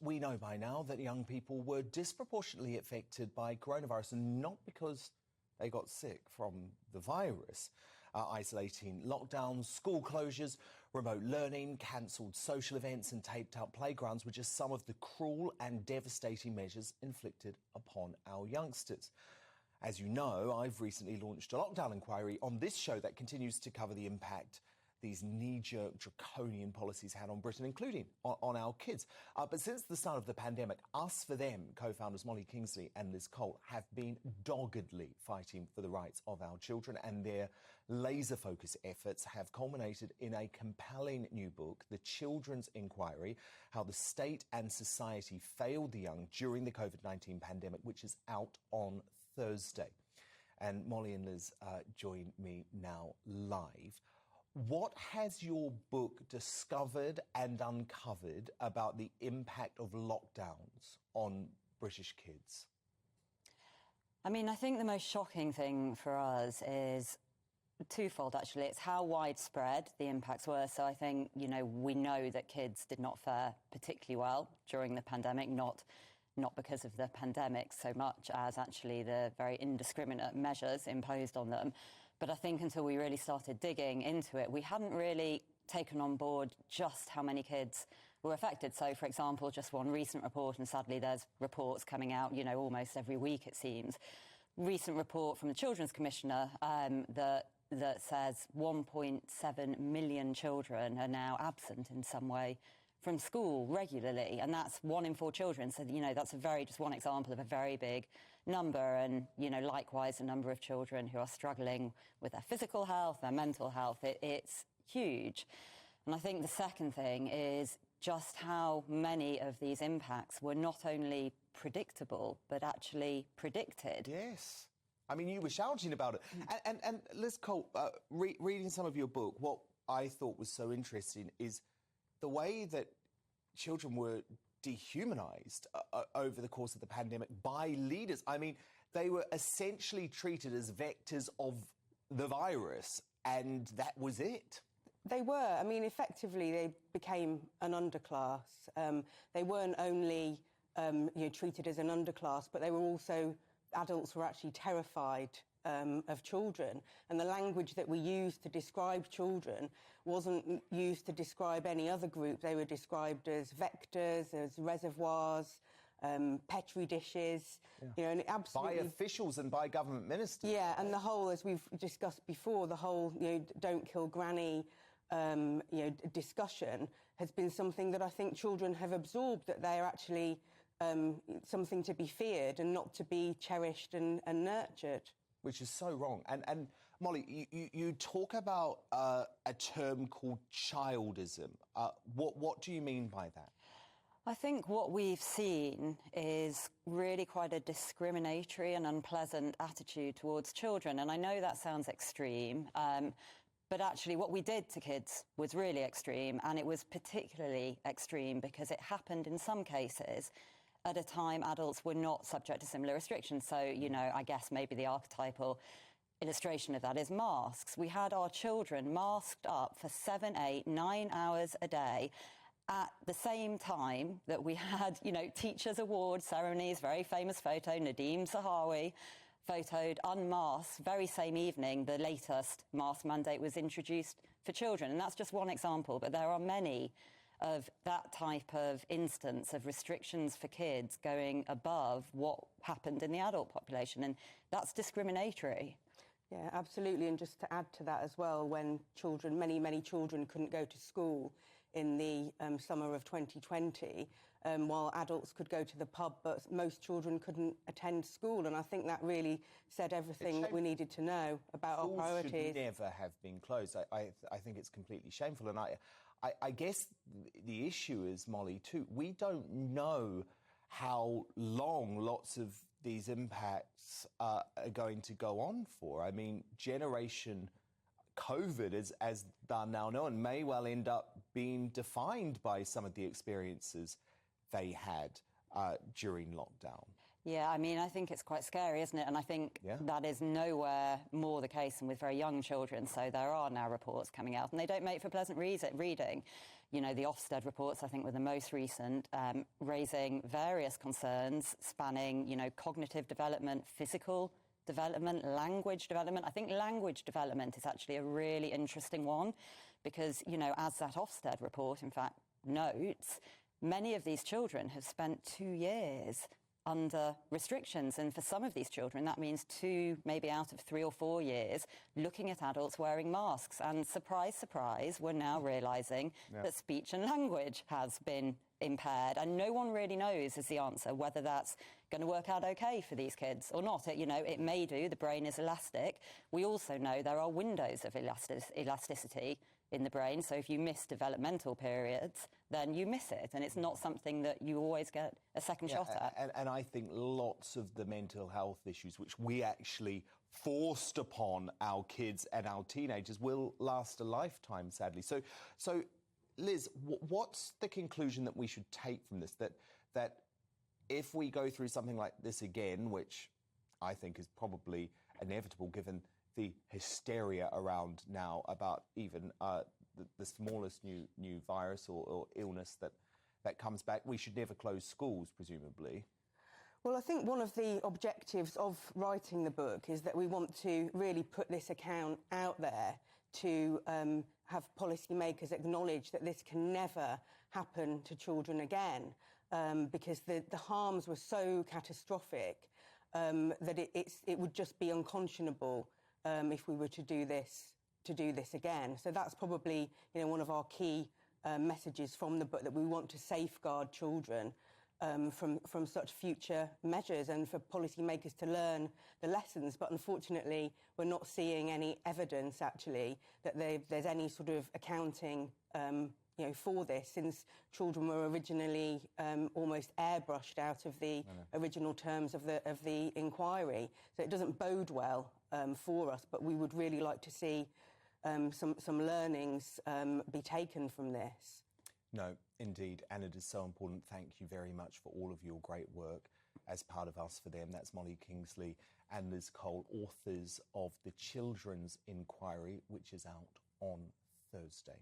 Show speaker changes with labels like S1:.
S1: we know by now that young people were disproportionately affected by coronavirus, and not because they got sick from the virus. Isolating lockdowns, school closures, remote learning, cancelled social events and taped-out playgrounds were just some of the cruel and devastating measures inflicted upon our youngsters. As you know, I've recently launched a lockdown inquiry on this show that continues to cover the impact these knee-jerk draconian policies had on Britain, including on our kids. But since the start of the pandemic, UsforThem co-founders Molly Kingsley and Liz Cole have been doggedly fighting for the rights of our children, and their laser-focused efforts have culminated in a compelling new book, The Children's Inquiry, How the State and Society Failed the Young During the COVID-19 Pandemic, which is out on Thursday. And Molly and Liz join me now live. What has your book discovered and uncovered about the impact of lockdowns on British kids?
S2: I mean, I think the most shocking thing for us is twofold, actually. It's how widespread the impacts were. So I think, we know that kids did not fare particularly well during the pandemic, not because of the pandemic so much as actually the very indiscriminate measures imposed on them. But I think until we really started digging into it, we hadn't really taken on board just how many kids were affected. So, for example, just one recent report, and sadly there's reports coming out, almost every week, it seems. Recent report from the Children's Commissioner that says 1.7 million children are now absent in some way from school regularly, and that's 1 in 4 children. So, that's just one example of a very big number. And, likewise, the number of children who are struggling with their physical health, their mental health, it's huge. And I think the second thing is just how many of these impacts were not only predictable, but actually predicted.
S1: Yes. I mean, you were shouting about it. And Liz Cole, reading some of your book, what I thought was so interesting is the way that children were dehumanised over the course of the pandemic by leaders. I mean, they were essentially treated as vectors of the virus, and that was it.
S3: They were. I mean, effectively, they became an underclass. They weren't only treated as an underclass, but they were also, adults were actually terrified of children, and the language that we used to describe children wasn't used to describe any other group. They were described as vectors, as reservoirs, petri dishes, and absolutely...
S1: By officials and by government ministers.
S3: Yeah, and the whole, as we've discussed before, the whole, don't kill granny, discussion has been something that I think children have absorbed, that they are actually something to be feared and not to be cherished and nurtured.
S1: Which is so wrong. And Molly, you talk about a term called childism. What do you mean by that?
S2: I think what we've seen is really quite a discriminatory and unpleasant attitude towards children. And I know that sounds extreme, but actually what we did to kids was really extreme. And it was particularly extreme because it happened in some cases at a time adults were not subject to similar restrictions. So, I guess maybe the archetypal illustration of that is masks. We had our children masked up for 7, 8, 9 hours a day at the same time that we had, teachers' award ceremonies, very famous photo, Nadeem Zahawi photoed unmasked, very same evening the latest mask mandate was introduced for children. And that's just one example, but there are many of that type of instance of restrictions for kids going above what happened in the adult population, and that's discriminatory.
S3: Yeah, absolutely. And just to add to that as well, when children, many children couldn't go to school in the summer of 2020, while adults could go to the pub, but most children couldn't attend school. And I think that really said everything that we needed to know about our priorities.
S1: Schools should never have been closed. I think it's completely shameful. And I guess the issue is, Molly, too, we don't know how long lots of these impacts are going to go on for. I mean, Generation COVID, as they're now known, may well end up being defined by some of the experiences they had during lockdown.
S2: Yeah, I mean, I think it's quite scary, isn't it? And I think that is nowhere more the case than with very young children. So there are now reports coming out, and they don't make for pleasant reading. You know, the Ofsted reports, I think, were the most recent, raising various concerns spanning, you know, cognitive development, physical development, language development. I think language development is actually a really interesting one because, you know, as that Ofsted report, in fact, notes, many of these children have spent 2 years under restrictions. And for some of these children, that means 2, maybe out of 3 or 4 years, looking at adults wearing masks. And surprise, surprise, we're now realising that speech and language has been impaired. And no one really knows is the answer, whether that's going to work out okay for these kids or not. You know, it may do. The brain is elastic. We also know there are windows of elasticity in the brain. So if you miss developmental periods, then you miss it. And it's not something that you always get a second shot at.
S1: And I think lots of the mental health issues which we actually forced upon our kids and our teenagers will last a lifetime, sadly. So Liz, what's the conclusion that we should take from this? That if we go through something like this again, which I think is probably inevitable given the hysteria around now about even the smallest new virus or illness that comes back, we should never close schools, presumably.
S3: Well, I think one of the objectives of writing the book is that we want to really put this account out there to have policymakers acknowledge that this can never happen to children again, because the harms were so catastrophic that it would just be unconscionable if we were to do this again. So that's probably, you know, one of our key messages from the book, that we want to safeguard children from such future measures and for policymakers to learn the lessons. But unfortunately, we're not seeing any evidence, actually, that there's any sort of accounting you know, for this, since children were originally almost airbrushed out of the original terms of the inquiry. So it doesn't bode well for us, but we would really like to see some learnings be taken from this.
S1: No, indeed, and it is so important. Thank you very much for all of your great work as part of Us for Them. That's Molly Kingsley and Liz Cole, authors of The Children's Inquiry, which is out on Thursday.